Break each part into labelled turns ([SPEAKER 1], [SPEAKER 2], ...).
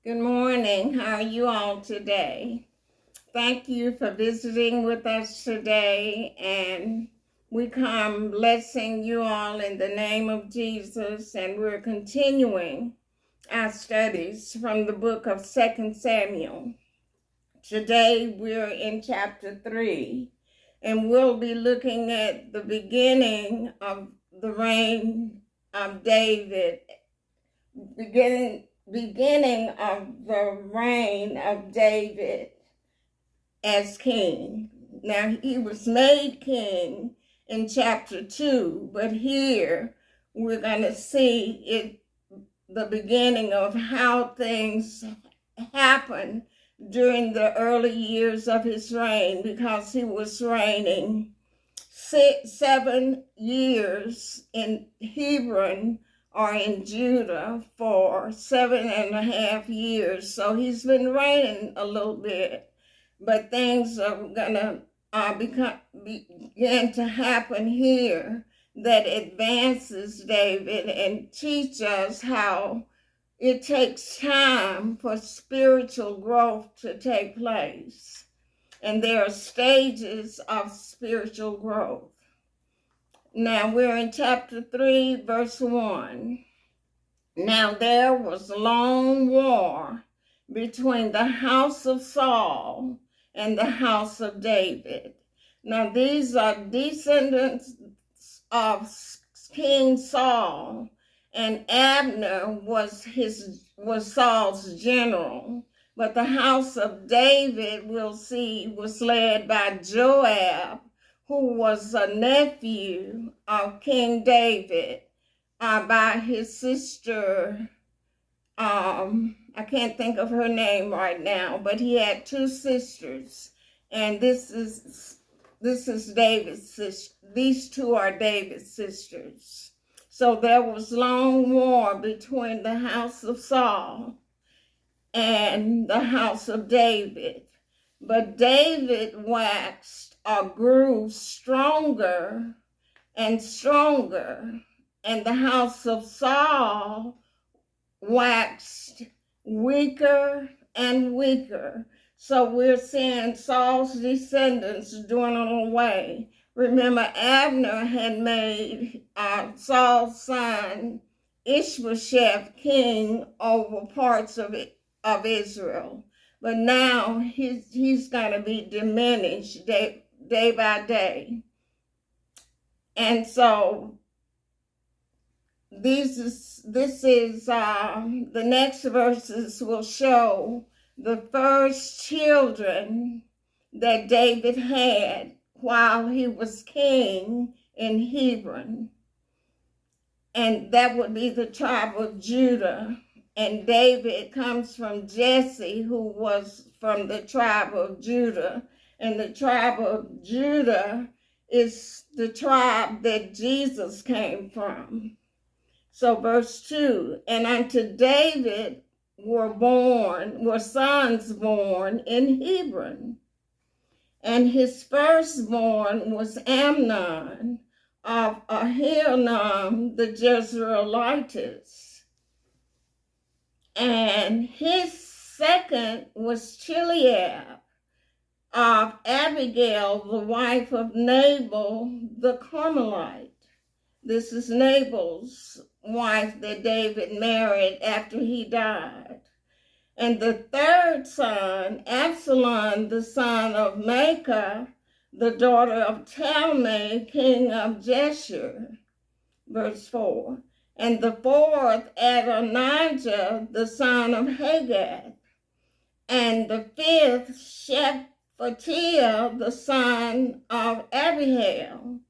[SPEAKER 1] Good morning. How are you all today? Thank you for visiting with us today, and we come blessing you all in the name of Jesus, and we're continuing our studies from the book of 2 Samuel. Today we're in chapter 3, and we'll be looking at the beginning of the reign of David, beginning of the reign of David as king. Now, he was made king in chapter 2, but here we're going to see it, the beginning of how things happened during the early years of his reign, because he was reigning 7 years in Hebron or in Judah for 7.5 years. So he's been reigning a little bit, but things are gonna begin to happen here that advances David and teach us how it takes time for spiritual growth to take place. And there are stages of spiritual growth. Now we're in chapter 3, verse 1. Now there was a long war between the house of Saul and the house of David. Now these are descendants of King Saul, and Abner was Saul's general. But the house of David, we'll see, was led by Joab, who was a nephew of King David, by his sister. I can't think of her name right now, but he had 2 sisters, and this is David's sister. These 2 are David's sisters. So there was long war between the house of Saul and the house of David. But David waxed or grew stronger and stronger, and the house of Saul waxed weaker and weaker. So we're seeing Saul's descendants dwindling away. Remember, Abner had made Saul's son Ishbosheth king over parts of Israel. But now he's going to be diminished day by day. And so this is the next verses will show the first children that David had while he was king in Hebron. And that would be the tribe of Judah. And David comes from Jesse, who was from the tribe of Judah. And the tribe of Judah is the tribe that Jesus came from. So verse 2, and unto David were sons born in Hebron. And his firstborn was Amnon of Ahinoam the Jezreelitess. And his second was Chileab of Abigail, the wife of Nabal the Carmelite. This is Nabal's wife that David married after he died. And the third son, Absalom, the son of Maacah, the daughter of Talmai, king of Geshur. Verse 4. And the fourth, Adonijah, the son of Haggith. And the fifth, Shephatiah, the son of Abihail.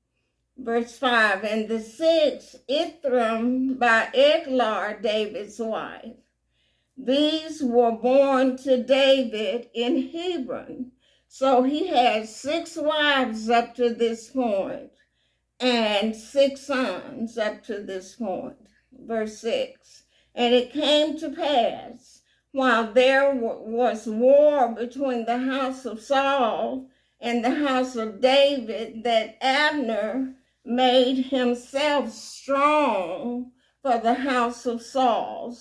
[SPEAKER 1] Verse 5, and the sixth, Ithram by Eglar, David's wife. These were born to David in Hebron. So he had 6 wives up to this point and 6 sons up to this point. Verse 6, and it came to pass, while there was war between the house of Saul and the house of David, that Abner made himself strong for the house of Saul.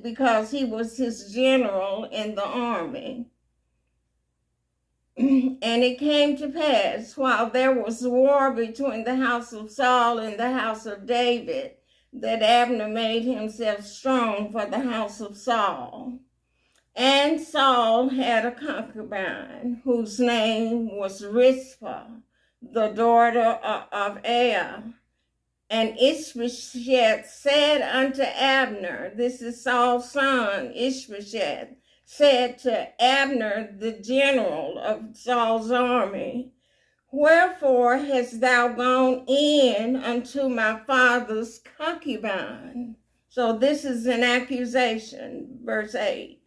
[SPEAKER 1] Because he was his general in the army. And it came to pass, while there was war between the house of Saul and the house of David, that Abner made himself strong for the house of Saul. And Saul had a concubine whose name was Rizpah, the daughter of Aiah. And Ishbosheth said unto Abner, this is Saul's son, Ishbosheth, said to Abner, the general of Saul's army, wherefore hast thou gone in unto my father's concubine? So this is an accusation, verse 8.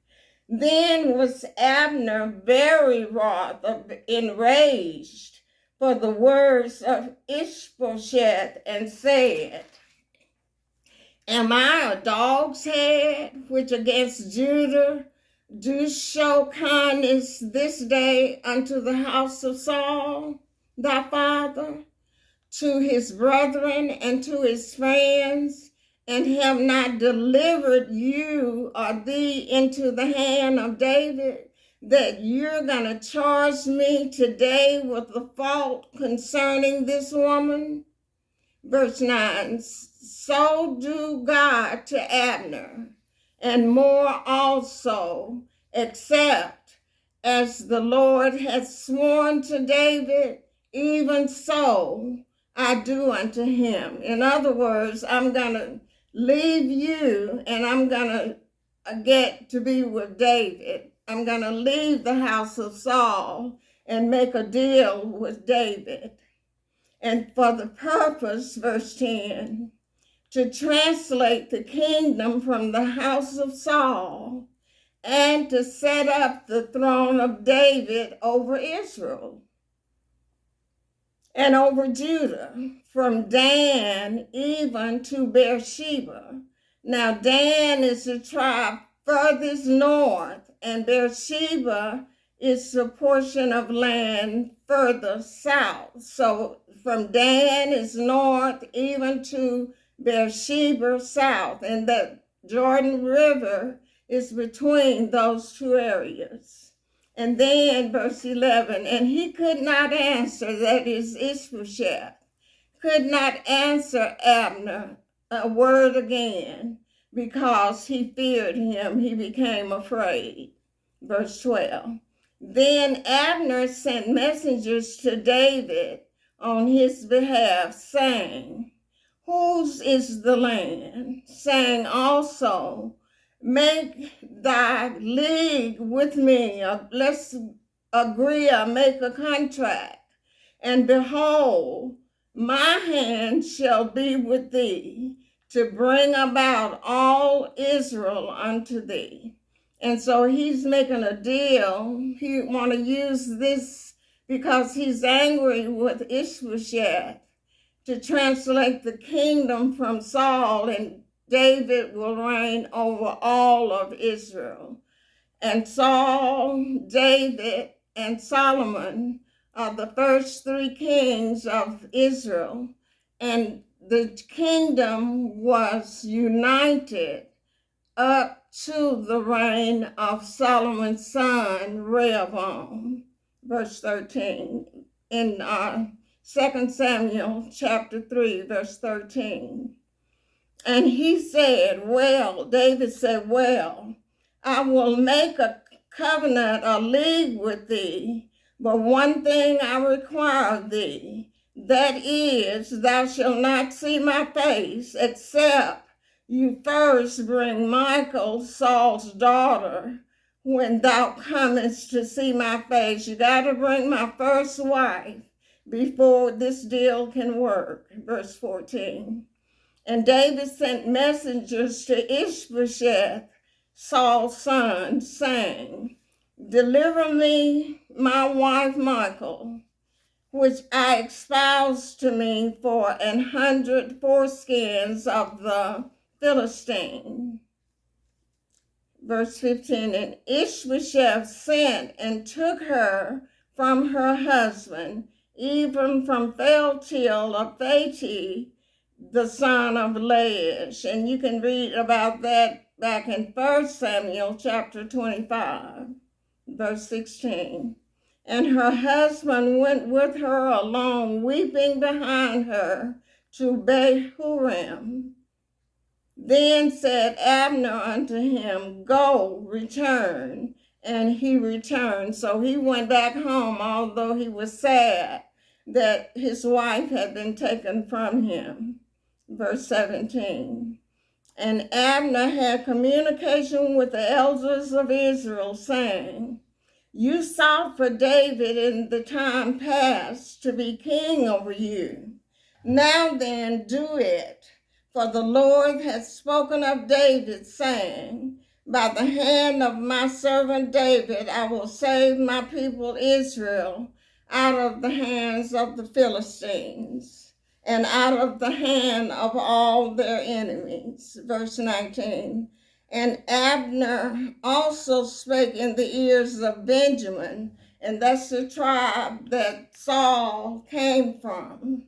[SPEAKER 1] Then was Abner very wroth, enraged for the words of Ishbosheth, and said, am I a dog's head, which against Judah do show kindness this day unto the house of Saul, thy father, to his brethren and to his friends, and have not delivered you or thee into the hand of David, that you're going to charge me today with the fault concerning this woman? Verse 9, so do God to Abner, and more also, except as the Lord hath sworn to David, even so I do unto him. In other words, I'm going to leave you and I'm going to get to be with David. I'm going to leave the house of Saul and make a deal with David. And for the purpose, verse 10, to translate the kingdom from the house of Saul and to set up the throne of David over Israel and over Judah, from Dan even to Beersheba. Now Dan is the tribe furthest north, and Beersheba is the portion of land further south. So from Dan is north even to Beersheba south, and the Jordan River is between those two areas. And then verse 11, and he could not answer, that is Ishbosheth, could not answer Abner a word again, because he feared him, he became afraid. Verse 12, then Abner sent messengers to David on his behalf, saying, whose is the land? Saying also, make thy league with me, let's agree or make a contract. And behold, my hand shall be with thee to bring about all Israel unto thee. And so he's making a deal. He want to use this because he's angry with Ishbosheth to translate the kingdom from Saul, and David will reign over all of Israel. And Saul, David, and Solomon are the first three kings of Israel. And the kingdom was united up to the reign of Solomon's son, Rehoboam. Verse 13 in 2 Samuel chapter 3, verse 13. And he said, well, David said, well, I will make a covenant, a league with thee, but one thing I require of thee, that is, thou shalt not see my face, except you first bring Michal, Saul's daughter, when thou comest to see my face. You got to bring my first wife before this deal can work. Verse 14. And David sent messengers to Ishbosheth, Saul's son, saying, deliver me my wife Michal, which I espoused to me for 100 foreskins of the Philistine. Verse 15, and Ishbosheth sent and took her from her husband, even from Phaltiel of Phathi, the son of Laish. And you can read about that back in 1 Samuel chapter 25, verse 16. And her husband went with her along, weeping behind her, to Bahurim. Then said Abner unto him, Go, return. And he returned. So he went back home, although he was sad that his wife had been taken from him. Verse 17. And Abner had communication with the elders of Israel, saying, You sought for David in the time past to be king over you. Now then, do it. For the Lord hath spoken of David, saying, By the hand of my servant David I will save my people Israel out of the hands of the Philistines, and out of the hand of all their enemies. Verse 19. And Abner also spake in the ears of Benjamin, and that's the tribe that Saul came from.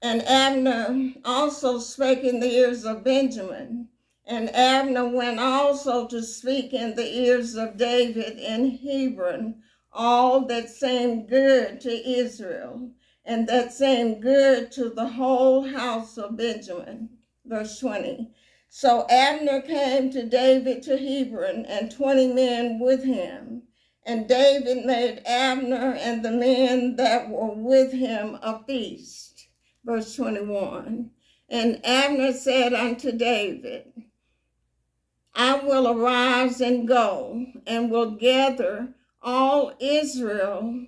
[SPEAKER 1] And Abner also spake in the ears of Benjamin. And Abner went also to speak in the ears of David in Hebron, all that seemed good to Israel, and that seemed good to the whole house of Benjamin. Verse 20. So Abner came to David to Hebron, and 20 men with him. And David made Abner and the men that were with him a feast. Verse 21, and Abner said unto David, I will arise and go, and will gather all Israel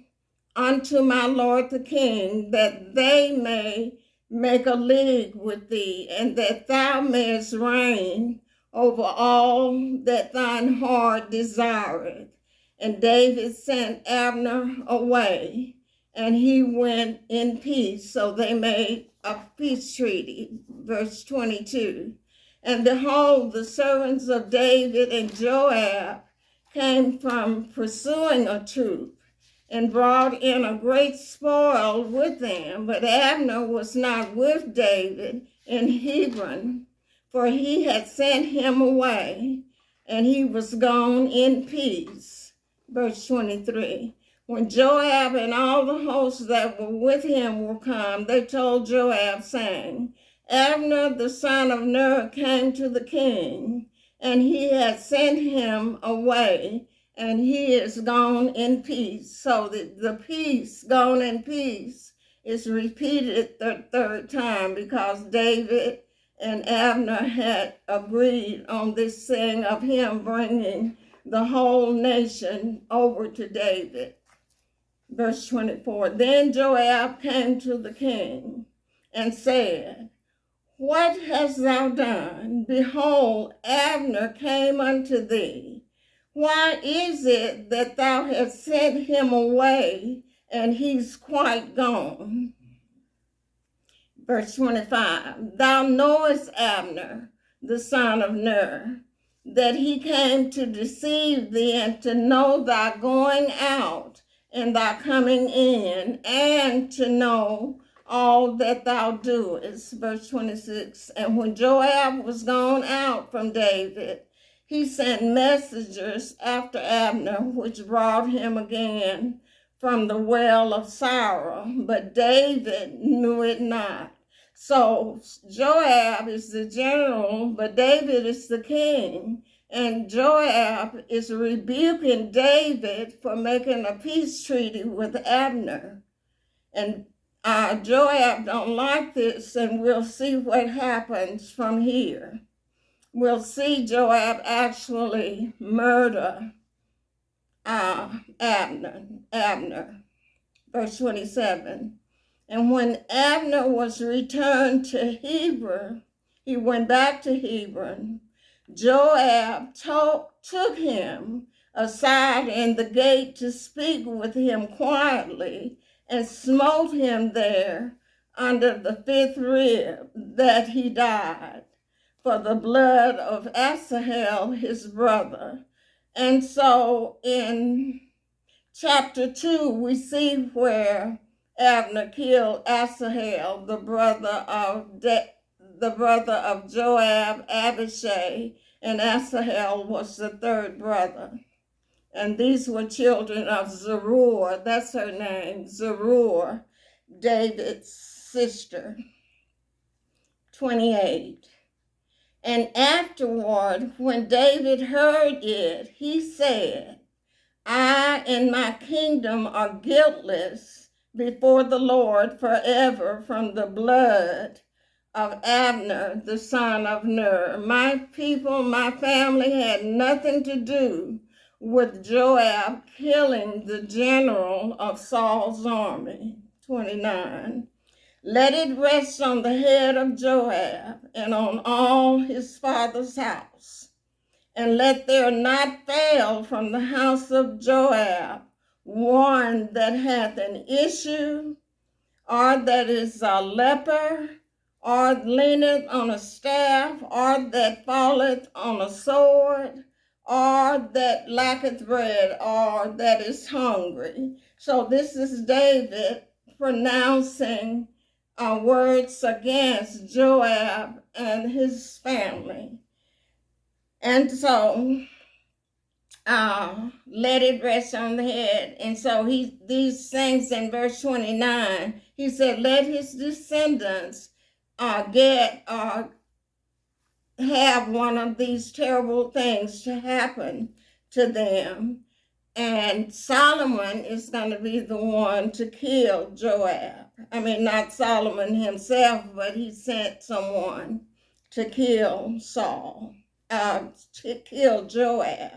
[SPEAKER 1] unto my lord the king, that they may make a league with thee, and that thou mayest reign over all that thine heart desireth. And David sent Abner away, and he went in peace. So they made a peace treaty. Verse 22. And behold, the servants of David and Joab came from pursuing a troop, and brought in a great spoil with them. But Abner was not with David in Hebron, for he had sent him away, and he was gone in peace. Verse 23. When Joab and all the hosts that were with him were come, they told Joab, saying, Abner the son of Ner came to the king, and he had sent him away, and he is gone in peace. So that the peace, gone in peace, is repeated the third time, because David and Abner had agreed on this thing of him bringing the whole nation over to David. Verse 24, then Joab came to the king and said, What hast thou done? Behold, Abner came unto thee. Why is it that thou hast sent him away, and he's quite gone? Verse 25, thou knowest Abner, the son of Ner, that he came to deceive thee, and to know thy going out and thy coming in, and to know all that thou doest. Verse 26, and when Joab was gone out from David, he sent messengers after Abner, which brought him again from the well of Sirah, but David knew it not. So Joab is the general, but David is the king. And Joab is rebuking David for making a peace treaty with Abner. And Joab don't like this, and we'll see what happens from here. We'll see Joab actually murder Abner. Verse 27. And when Abner was returned to Hebron, he went back to Hebron. Joab took him aside in the gate to speak with him quietly, and smote him there under the fifth rib, that he died, for the blood of Asahel his brother. And so in chapter 2, we see where Abner killed Asahel, the brother of Joab, Abishai, and Asahel was the third brother. And these were children of Zeruiah, that's her name, Zeruiah, David's sister. 28. And afterward, when David heard it, he said, I and my kingdom are guiltless before the Lord forever from the blood of Abner, the son of Ner. My people, my family had nothing to do with Joab killing the general of Saul's army. 29. Let it rest on the head of Joab and on all his father's house. And let there not fail from the house of Joab one that hath an issue, or that is a leper, or leaneth on a staff, or that falleth on a sword, or that lacketh bread, or that is hungry. So this is David pronouncing words against Joab and his family. And so, let it rest on the head. And so these things in verse 29, he said, let his descendants have one of these terrible things to happen to them. And Solomon is going to be the one to kill Joab. I mean, not Solomon himself, but he sent someone to kill to kill Joab.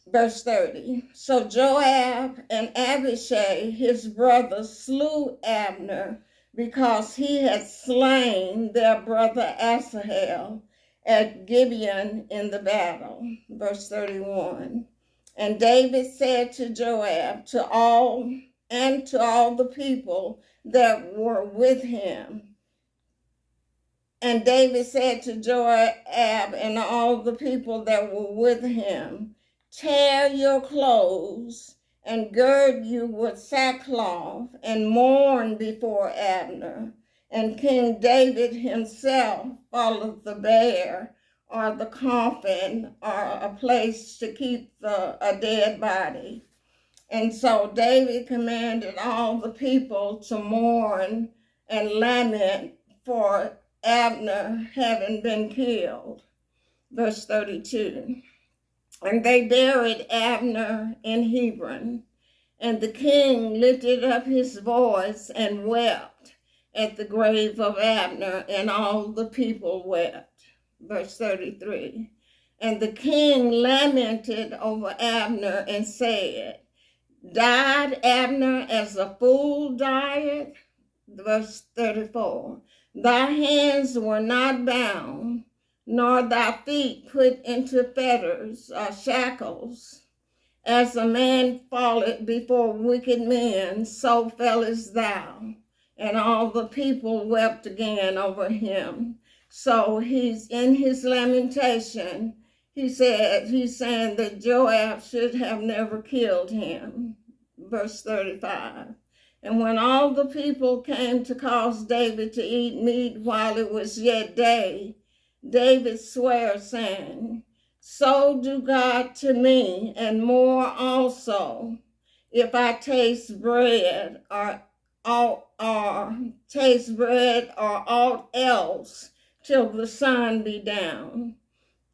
[SPEAKER 1] Verse 30. So Joab and Abishai, his brother, slew Abner because he had slain their brother Asahel at Gibeon in the battle. Verse 31. And David said to Joab, to all the people that were with him. And David said to Joab and all the people that were with him, tear your clothes and gird you with sackcloth and mourn before Abner. And King David himself followed the bier or the coffin or a place to keep a dead body. And so David commanded all the people to mourn and lament for Abner having been killed. Verse 32. And they buried Abner in Hebron, and the king lifted up his voice and wept at the grave of Abner, and all the people wept. Verse 33. And the king lamented over Abner and said, died Abner as a fool died? Verse 34. Thy hands were not bound, nor thy feet put into fetters or shackles. As a man falleth before wicked men, so fellest thou. And all the people wept again over him. So he's in his lamentation. He's saying that Joab should have never killed him. Verse 35. And when all the people came to cause David to eat meat while it was yet day, David sware, saying, so do God to me, and more also, if I taste bread or aught else till the sun be down.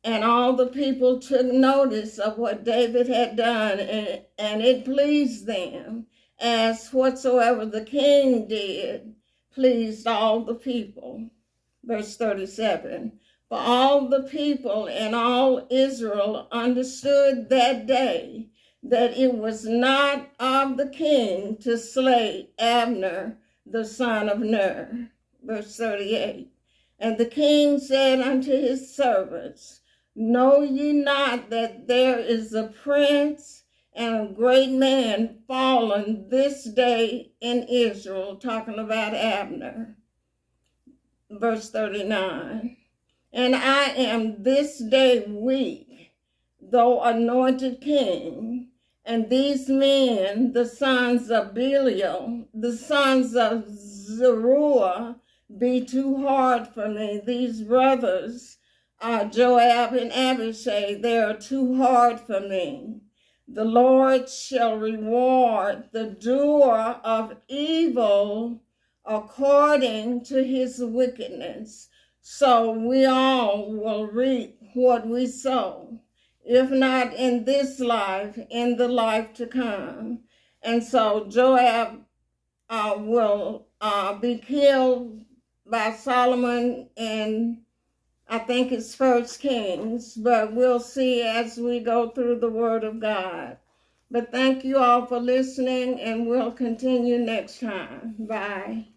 [SPEAKER 1] And all the people took notice of what David had done, and it pleased them, as whatsoever the king did pleased all the people. Verse 37. For all the people and all Israel understood that day that it was not of the king to slay Abner, the son of Ner. Verse 38. And the king said unto his servants, know ye not that there is a prince and a great man fallen this day in Israel, talking about Abner. Verse 39. And I am this day weak, though anointed king, and these men, the sons of Belial, the sons of Zeruiah be too hard for me. These brothers, Joab and Abishai, they are too hard for me. The Lord shall reward the doer of evil according to his wickedness. So we all will reap what we sow, if not in this life, in the life to come. And so Joab will be killed by Solomon in, I think it's First Kings, but we'll see as we go through the Word of God. But thank you all for listening, and we'll continue next time. Bye.